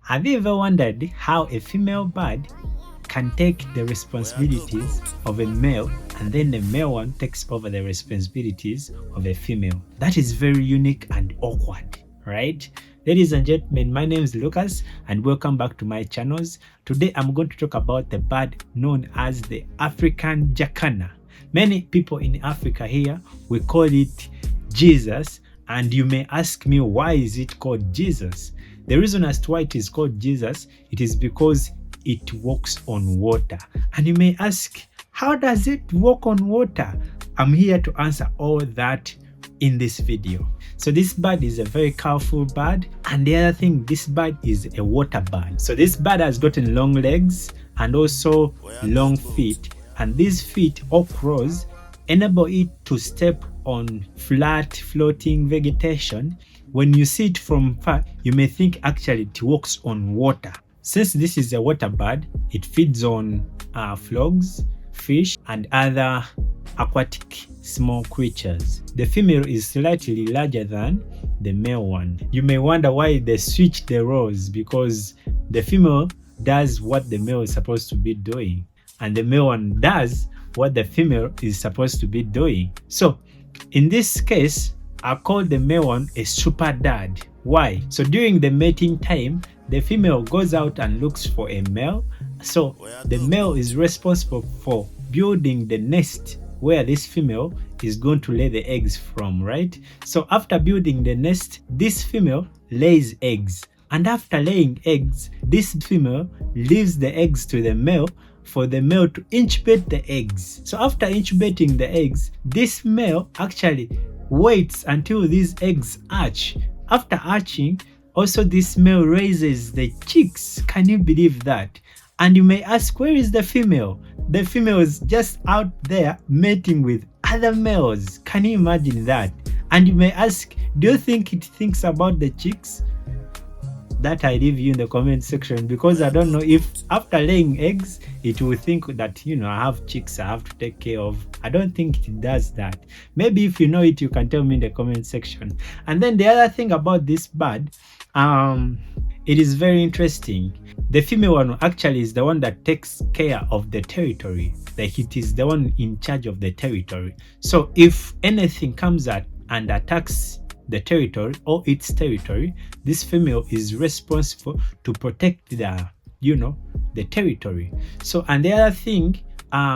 Have you ever wondered how a female bird can take the responsibilities of a male and then the male one takes over the responsibilities of a female? That is very unique and awkward, right? Ladies and gentlemen, my name is Lucas and welcome back to my channels. Today I'm going to talk about the bird known as the African Jacana. Many people in Africa here, we call it Jesus, and you may ask me, why is it called Jesus? The reason as to why it is called Jesus, it is because it walks on water. And you may ask, how does it walk on water? I'm here to answer all that in this video. So this bird is a very colorful bird, and the other thing, this bird is a water bird. So this bird has gotten long legs and also long feet, and these feet or claws enable it to step on flat floating vegetation. When you see it from far, you may think actually it walks on water. Since this is a water bird, it feeds on frogs, fish, and other aquatic small creatures. The female is slightly larger than the male one. You may wonder why they switch the roles, because the female does what the male is supposed to be doing, and the male one does what the female is supposed to be doing. So in this case, I call the male one a super dad. Why? So during the mating time, the female goes out and looks for a male. So the male is responsible for building the nest where this female is going to lay the eggs from, right? So after building the nest, this female lays eggs. And after laying eggs, this female leaves the eggs to the male for the male to incubate the eggs. So after incubating the eggs, this male actually waits until these eggs hatch. After hatching, also this male raises the chicks. Can you believe that? And you may ask, where is the female? The female is just out there mating with other males. Can you imagine that? And you may ask, do you think it thinks about the chicks? That I leave you in the comment section, because I don't know if after laying eggs it will think that, I have chicks I have to take care of. I don't think it does that. Maybe if you know it, you can tell me in the comment section. And then the other thing about this bird, it is very interesting. The female one actually is the one that takes care of the territory. Like, it is the one in charge of the territory. So if anything comes out and attacks the territory or its territory, this female is responsible to protect the territory. So, and the other thing,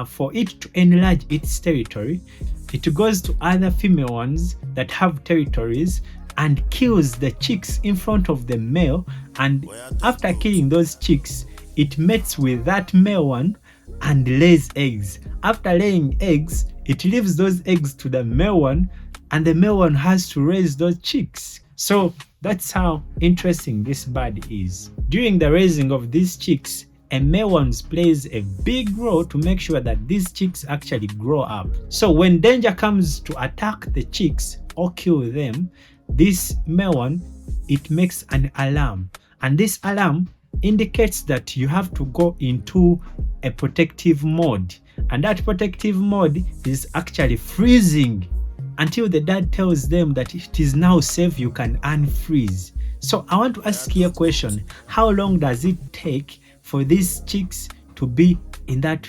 for it to enlarge its territory, it goes to other female ones that have territories and kills the chicks in front of the male. And after killing those chicks, it mates with that male one and lays eggs. After laying eggs, it leaves those eggs to the male one, and the male one has to raise those chicks. So that's how interesting this bird is. During the raising of these chicks, a male one plays a big role to make sure that these chicks actually grow up. So when danger comes to attack the chicks or kill them, this male one, it makes an alarm. And this alarm indicates that you have to go into a protective mode. And that protective mode is actually freezing until the dad tells them that it is now safe, you can unfreeze. So I want to ask you a question. How long does it take for these chicks to be in that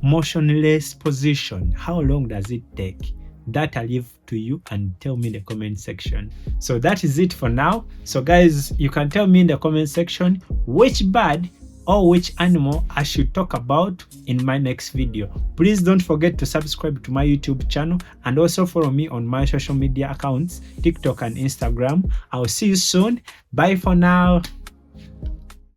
motionless position? How long does it take? That I leave to you, and tell me in the comment section. So that is it for now. So guys, you can tell me in the comment section which bird or which animal I should talk about in my next video. Please don't forget to subscribe to my YouTube channel and also follow me on my social media accounts, TikTok and Instagram. I'll see you soon. Bye for now.